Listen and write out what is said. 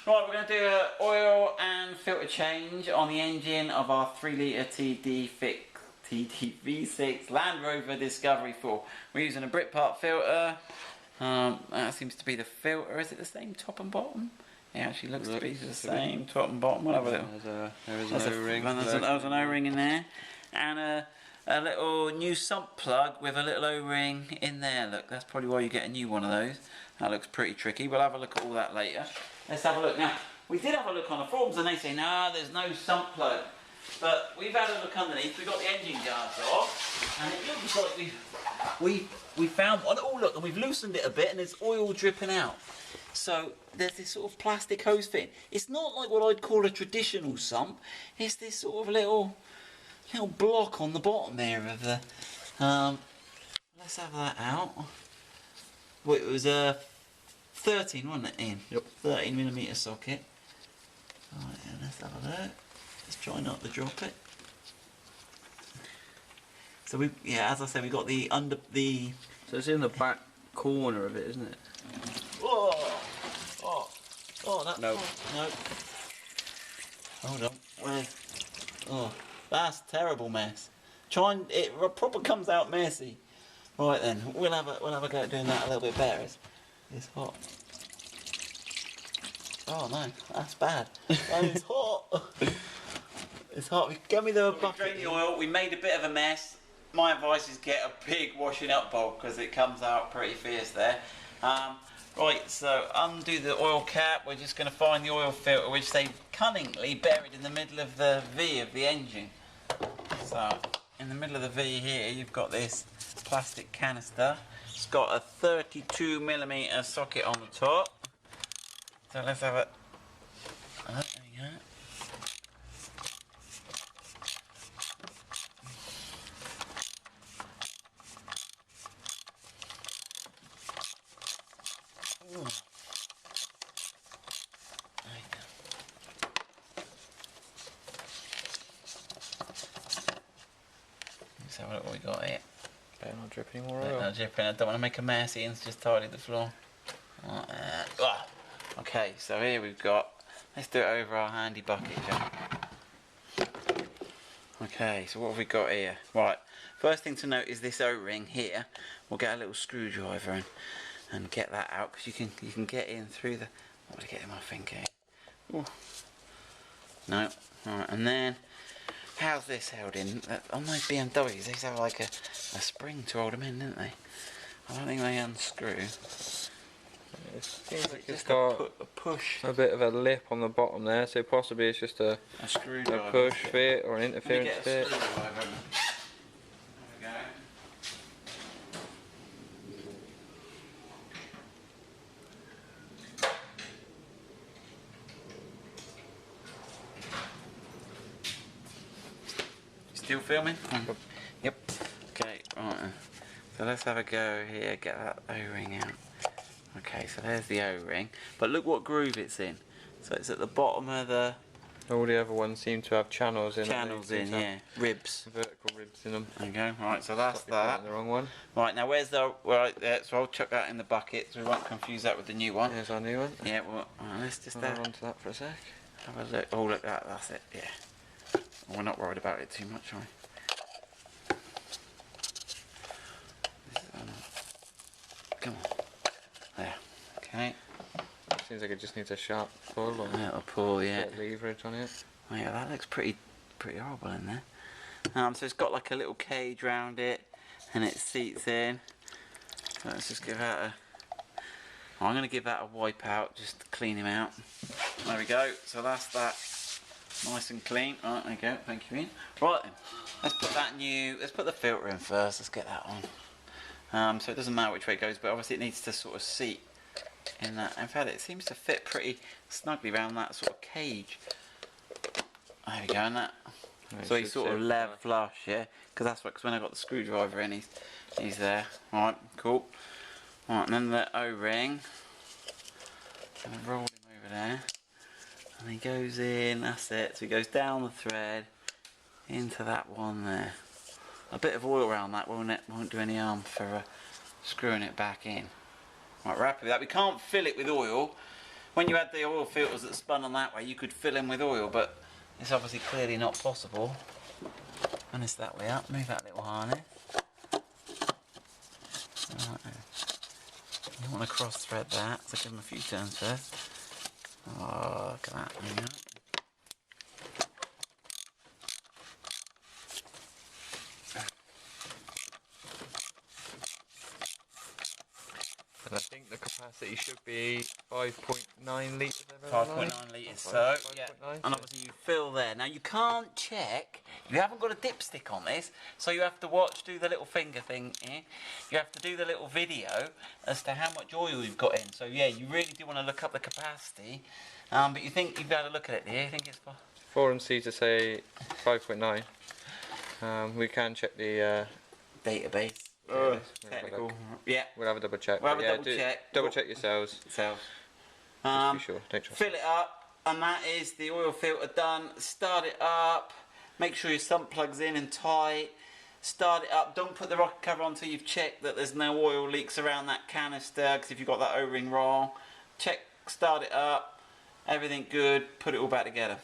Right, we're going to do an oil and filter change on the engine of our 3 litre TDV6 Land Rover Discovery 4. We're using a Britpart filter. That seems to be the filter. Is it the same top and bottom? It actually looks to be the same top and bottom. We'll have a little. There is an O-ring. There's an O-ring in there. And a little new sump plug with a little O-ring in there. Look, that's probably why you get a new one of those. That looks pretty tricky. We'll have a look at all that later. Let's have a look. Now, we did have a look on the forums and they say, no, there's no sump plug. But we've had a look underneath. We've got the engine guards off. And it looks like we found one. Oh, look, and we've loosened it a bit and there's oil dripping out. So there's this sort of plastic hose fitting. It's not like what I'd call a traditional sump. It's this sort of little block on the bottom there of the. Let's have that out. Well, it was a 13, wasn't it, Ian? Yep. 13mm socket. Right, and let's have a look. Let's try not to drop it. So as I said, we got the So it's in the back corner of it, isn't it? Oh, that. No. No. Hold on. Where's? Oh, that's a terrible mess. It proper comes out messy. Right then, we'll have a go at doing that a little bit better. It's hot. Oh no, that's bad. It's hot. It's hot. Give me the bucket. We drained the oil. We made a bit of a mess. My advice is get a big washing up bowl because it comes out pretty fierce there. Right, so undo the oil cap. We're just going to find the oil filter, which they've cunningly buried in the middle of the V of the engine. So in the middle of the V here, you've got this plastic canister. It's got a 32mm socket on the top. So let's have it. There we go. Ooh. There you go. Let's have a look what we got here. Better not drip any more oil. Not dripping. I don't want to make a mess. Ian's just tidied the floor. Like that. Okay, so here we've got. Let's do it over our handy bucket, John. Okay, so what have we got here? Right, first thing to note is this O-ring here. We'll get a little screwdriver and get that out because you can get in through the. What to get in my finger? Ooh. No. Alright, and then how's this held in? On those BMWs, they have like a spring to hold them in, don't they? I don't think they unscrew. It seems like it's just got a push. a bit of a lip on the bottom there, so possibly it's just a screwdriver. A push fit or an interference fit. There we go. Still filming? Yep. Okay, right. So let's have a go here, get that O-ring out. Okay, so there's the O-ring. But look what groove it's in. So it's at the bottom of the... All the other ones seem to have channels in. Channels in, yeah. Ribs. Vertical ribs in them. Okay, right, so that's that. The wrong one. Right, now where's the... Right there, so I'll chuck that in the bucket so we won't confuse that with the new one. Here's our new one. Yeah, well, let's just... Hold on to that for a sec. Have a look. Oh, look, that's it, yeah. We're not worried about it too much, are we? Come on. There. Okay. Seems like it just needs a sharp pull or a little pull, yeah. bit of leverage on it. Oh, yeah, that looks pretty horrible in there. So it's got like a little cage round it, and it seats in. So let's just give that a. I'm going to give that a wipe out just to clean him out. There we go. So that's that. Nice and clean. Right, there you go. Thank you, Ian. Right then, let's put the filter in first. Let's get that on. So it doesn't matter which way it goes, but obviously it needs to sort of seat in that. In fact, it seems to fit pretty snugly around that sort of cage. There we go, and that. So he's sort of level flush, yeah, because that's what. Because when I got the screwdriver in, he's there. All right, cool. All right, and then the O-ring. Gonna roll him over there. And he goes in, that's it, so he goes down the thread into that one there. A bit of oil around that won't do any harm for screwing it back in. Right, we're happy with that. We can't fill it with oil when you had the oil filters that spun on that way, you could fill in with oil, but it's obviously clearly not possible. And it's that way up. Move that little harness. Right there. You want to cross thread that, so give them a few turns first. Oh, look at that. There you go. And I think the capacity should be 5.9 litres. 5.9 litres, so yeah, and obviously you fill there. Now you can't check, you haven't got a dipstick on this, so you have to watch, do the little finger thing here. You have to do the little video as to how much oil you've got in. So yeah, you really do want to look up the capacity, but you think you've had a look at it here, you think it's... Forum seems to say 5.9. We can check the... database. Technical. Yeah. We'll have a double check. We'll have a double check. Double check yourselves. Just be sure. Don't trust fill it up, and that is the oil filter done. Start it up. Make sure your sump plug's in and tight. Start it up. Don't put the rocket cover on until you've checked that there's no oil leaks around that canister, because if you've got that O-ring wrong. Check, start it up. Everything good. Put it all back together.